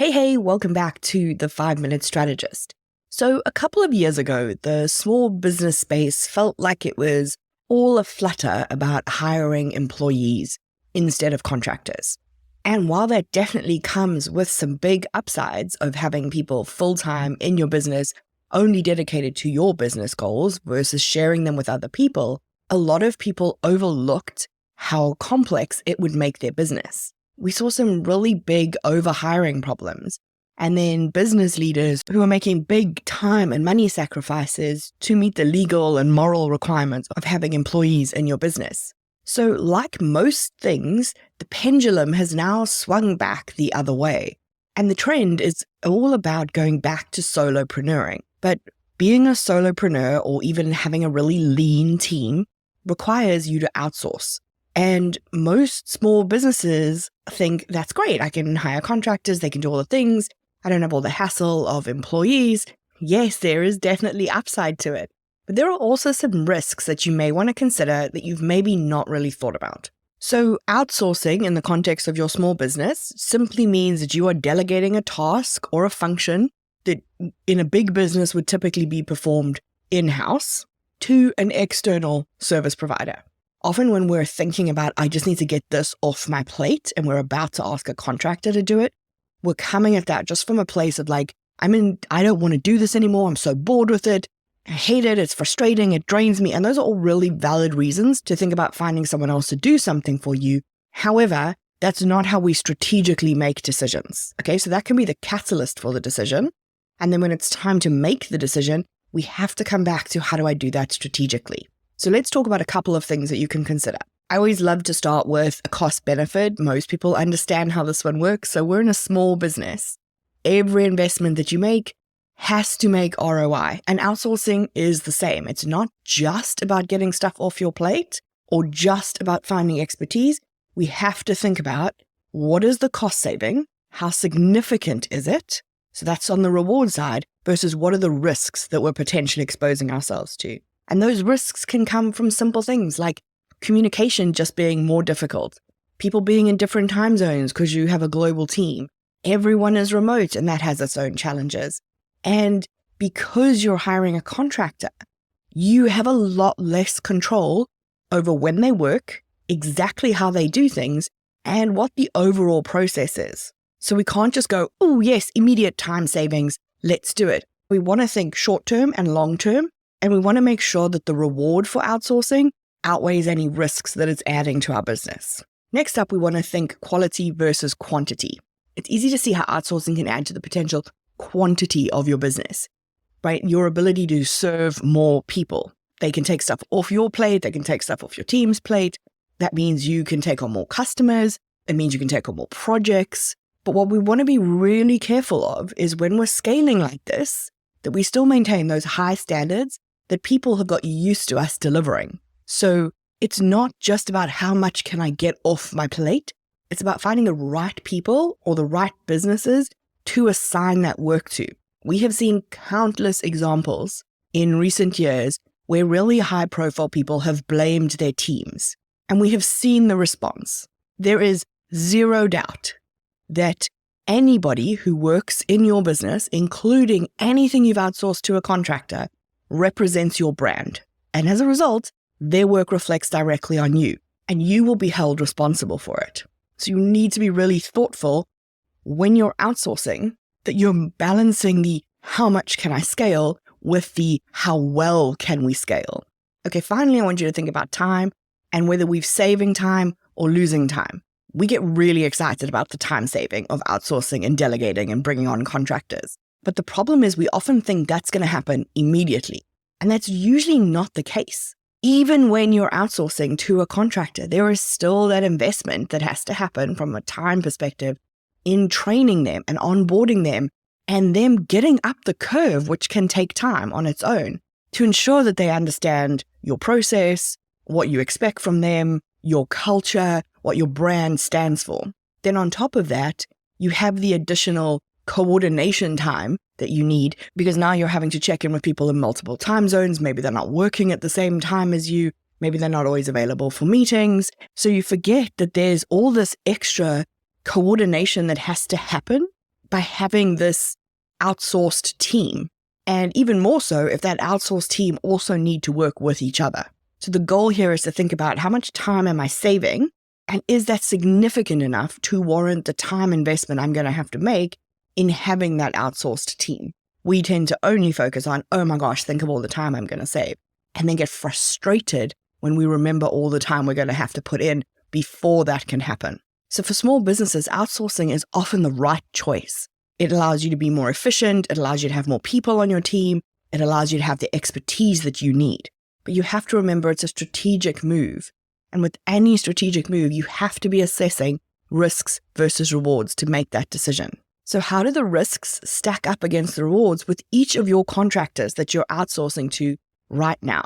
Hey, welcome back to the 5-Minute Strategist. So a couple of years ago, the small business space felt like it was all aflutter about hiring employees instead of contractors. And while that definitely comes with some big upsides of having people full-time in your business only dedicated to your business goals versus sharing them with other people, a lot of people overlooked how complex it would make their business. We saw some really big overhiring problems, and then business leaders who are making big time and money sacrifices to meet the legal and moral requirements of having employees in your business. So like most things, the pendulum has now swung back the other way. And the trend is all about going back to solopreneuring. But being a solopreneur or even having a really lean team requires you to outsource. And most small businesses think that's great. I can hire contractors, they can do all the things. I don't have all the hassle of employees. Yes, there is definitely upside to it. But there are also some risks that you may want to consider that you've maybe not really thought about. So outsourcing in the context of your small business simply means that you are delegating a task or a function that in a big business would typically be performed in-house to an external service provider. Often when we're thinking about, I just need to get this off my plate, and we're about to ask a contractor to do it, we're coming at that just from a place of like, I don't want to do this anymore. I'm so bored with it. I hate it. It's frustrating. It drains me. And those are all really valid reasons to think about finding someone else to do something for you. However, that's not how we strategically make decisions. Okay, so that can be the catalyst for the decision. And then when it's time to make the decision, we have to come back to how do I do that strategically? So let's talk about a couple of things that you can consider. I always love to start with a cost benefit. Most people understand how this one works. So we're in a small business. Every investment that you make has to make ROI, and outsourcing is the same. It's not just about getting stuff off your plate or just about finding expertise. We have to think about what is the cost saving? How significant is it? So that's on the reward side versus what are the risks that we're potentially exposing ourselves to? And those risks can come from simple things like communication just being more difficult, people being in different time zones because you have a global team. Everyone is remote and that has its own challenges. And because you're hiring a contractor, you have a lot less control over when they work, exactly how they do things, and what the overall process is. So we can't just go, oh yes, immediate time savings, let's do it. We want to think short-term and long-term. And we want to make sure that the reward for outsourcing outweighs any risks that it's adding to our business. Next up, we want to think quality versus quantity. It's easy to see how outsourcing can add to the potential quantity of your business, right? Your ability to serve more people. They can take stuff off your plate. They can take stuff off your team's plate. That means you can take on more customers. It means you can take on more projects. But what we want to be really careful of is when we're scaling like this, that we still maintain those high standards that people have got used to us delivering. So it's not just about how much can I get off my plate. It's about finding the right people or the right businesses to assign that work to. We have seen countless examples in recent years where really high-profile people have blamed their teams. And we have seen the response. There is zero doubt that anybody who works in your business, including anything you've outsourced to a contractor, represents your brand. And as a result, their work reflects directly on you, and you will be held responsible for it. So you need to be really thoughtful when you're outsourcing that you're balancing the how much can I scale with the how well can we scale. Okay, finally, I want you to think about time and whether we're saving time or losing time. We get really excited about the time saving of outsourcing and delegating and bringing on contractors. But the problem is we often think that's going to happen immediately. And that's usually not the case. Even when you're outsourcing to a contractor, there is still that investment that has to happen from a time perspective in training them and onboarding them and them getting up the curve, which can take time on its own, to ensure that they understand your process, what you expect from them, your culture, what your brand stands for. Then on top of that, you have the additional coordination time that you need because now you're having to check in with people in multiple time zones. Maybe they're not working at the same time as you. Maybe they're not always available for meetings. So you forget that there's all this extra coordination that has to happen by having this outsourced team. And even more so if that outsourced team also need to work with each other. So the goal here is to think about how much time am I saving? And is that significant enough to warrant the time investment I'm going to have to make in having that outsourced team? We tend to only focus on, oh my gosh, think of all the time I'm going to save, and then get frustrated when we remember all the time we're going to have to put in before that can happen. So for small businesses, outsourcing is often the right choice. It allows you to be more efficient. It allows you to have more people on your team. It allows you to have the expertise that you need. But you have to remember it's a strategic move. And with any strategic move, you have to be assessing risks versus rewards to make that decision. So how do the risks stack up against the rewards with each of your contractors that you're outsourcing to right now?